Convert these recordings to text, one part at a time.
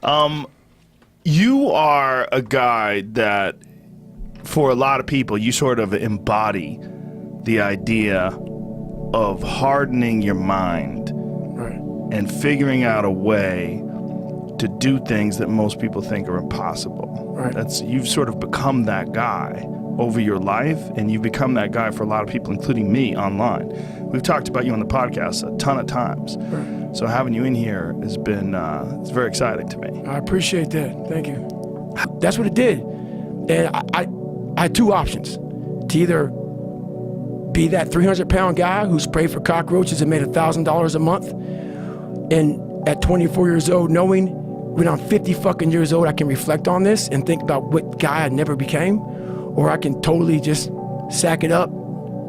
You are a guy that, for a lot of people, you sort of embody the idea of hardening your mind and figuring out a way to do things that most people think are impossible. You've sort of become that guy over your life, and you've become that guy for a lot of people, including me, online. We've talked about you on the podcast a ton of times. So having you in here has been it's very exciting to me. I appreciate that. Thank you. That's what it did. And I had two options. To either be that 300-pound guy who sprayed for cockroaches and made $1,000 a month, and at 24 years old, knowing when I'm 50 fucking years old, I can reflect on this and think about what guy I never became, or I can totally just sack it up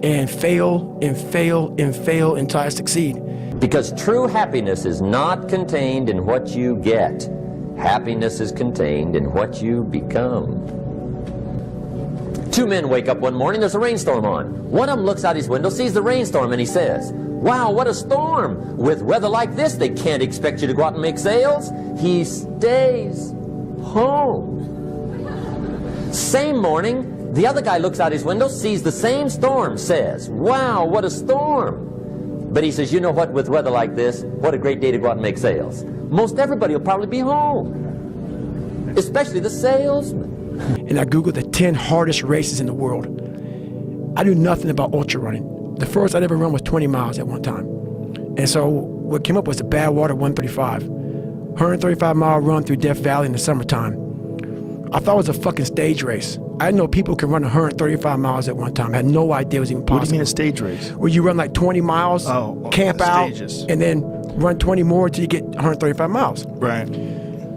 and fail and fail and fail until I succeed. Because true happiness is not contained in what you get. Happiness is contained in what you become. Two men wake up one morning, there's a rainstorm on. One of them looks out his window, sees the rainstorm, and he says, "Wow, what a storm. With weather like this, they can't expect you to go out and make sales." He stays home. Same morning, the other guy looks out his window, sees the same storm, says, "Wow, what a storm." But he says, "You know what, with weather like this, what a great day to go out and make sales. Most everybody will probably be home, especially the salesman." And I Googled the 10 hardest races in the world. I knew nothing about ultra running. The first I'd ever run was 20 miles at one time. And so what came up was the Badwater 135. 135-mile run through Death Valley in the summertime. I thought it was a fucking stage race. I didn't know people can run 135 miles at one time. I had no idea it was even possible. What do you mean a stage race? Where you run like 20 miles, camp out, and then run 20 more until you get 135 miles. Right.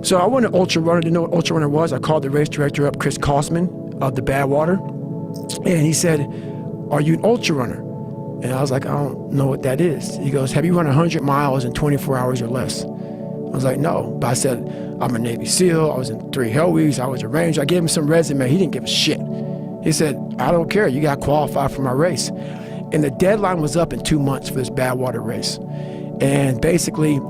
So I went to ultra runner, didn't know what ultra runner was. I called the race director up, Chris Kosman of the Badwater, and he said, "Are you an ultra runner?" And I was like, "I don't know what that is." He goes, "Have you run 100 miles in 24 hours or less?" I was like, "No." But I said, "I'm a Navy SEAL, I was in 3 Hell Weeks, I was a Ranger." I gave him some resume. He didn't give a shit. He said, "I don't care, you got qualified for my race." And the deadline was up in 2 months for this Badwater race. And basically,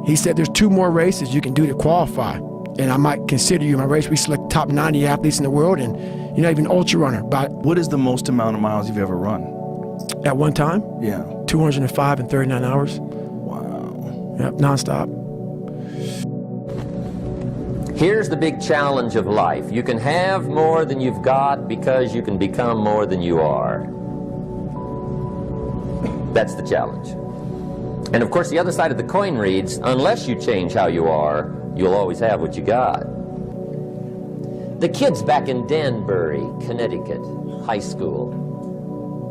he said, "There's 2 more races you can do to qualify, and I might consider you in my race. We select top 90 athletes in the world, and you're not even an ultra runner." But what is the most amount of miles you've ever run? At one time? Yeah. 205 in 39 hours. Wow. Yep, nonstop. Here's the big challenge of life. You can have more than you've got because you can become more than you are. That's the challenge. And of course, the other side of the coin reads, unless you change how you are, you'll always have what you got. The kids back in Danbury, Connecticut, high school,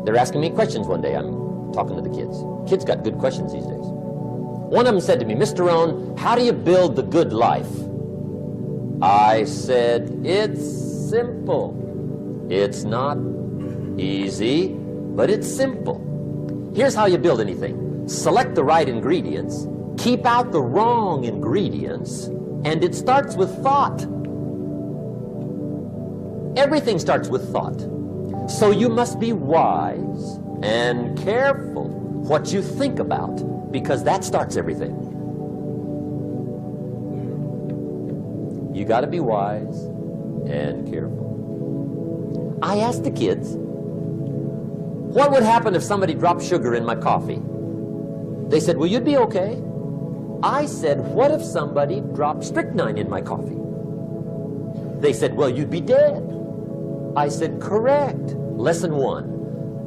they're asking me questions one day. I'm talking to the kids. Kids got good questions these days. One of them said to me, "Mr. Rohn, how do you build the good life?" I said, "It's simple. It's not easy, but it's simple. Here's how you build anything. Select the right ingredients, keep out the wrong ingredients, and it starts with thought." Everything starts with thought. So you must be wise and careful what you think about, because that starts everything. You got to be wise and careful. I asked the kids, what would happen if somebody dropped sugar in my coffee? They said, "Well, you'd be okay." I said, "What if somebody dropped strychnine in my coffee?" They said, "Well, you'd be dead." I said, "Correct. Lesson 1.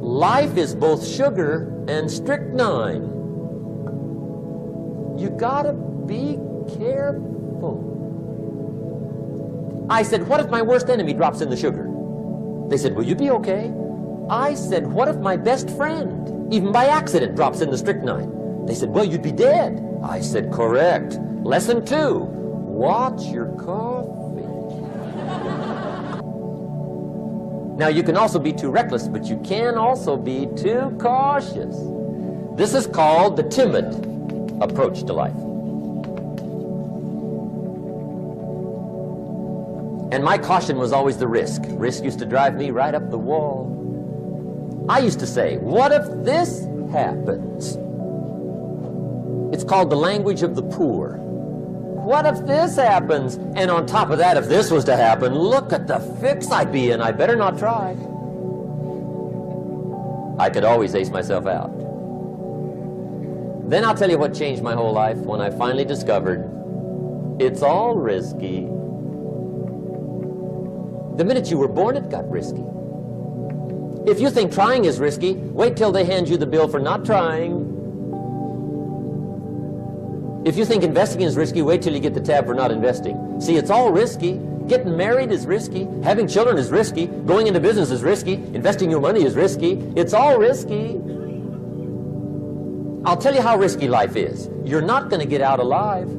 Life is both sugar and strychnine. You gotta be careful." I said, "What if my worst enemy drops in the sugar?" They said, "Well, you'd be okay." I said, "What if my best friend, even by accident, drops in the strychnine?" They said, "Well, you'd be dead." I said, "Correct. Lesson 2, watch your coffee." Now, you can also be too reckless, but you can also be too cautious. This is called the timid approach to life. And my caution was always the risk. Risk used to drive me right up the wall. I used to say, what if this happens? It's called the language of the poor. What if this happens? And on top of that, if this was to happen, look at the fix I'd be in. I better not try. I could always ace myself out. Then I'll tell you what changed my whole life when I finally discovered it's all risky. The minute you were born, it got risky. If you think trying is risky, wait till they hand you the bill for not trying. If you think investing is risky, wait till you get the tab for not investing. See, it's all risky. Getting married is risky. Having children is risky. Going into business is risky. Investing your money is risky. It's all risky. I'll tell you how risky life is. You're not going to get out alive.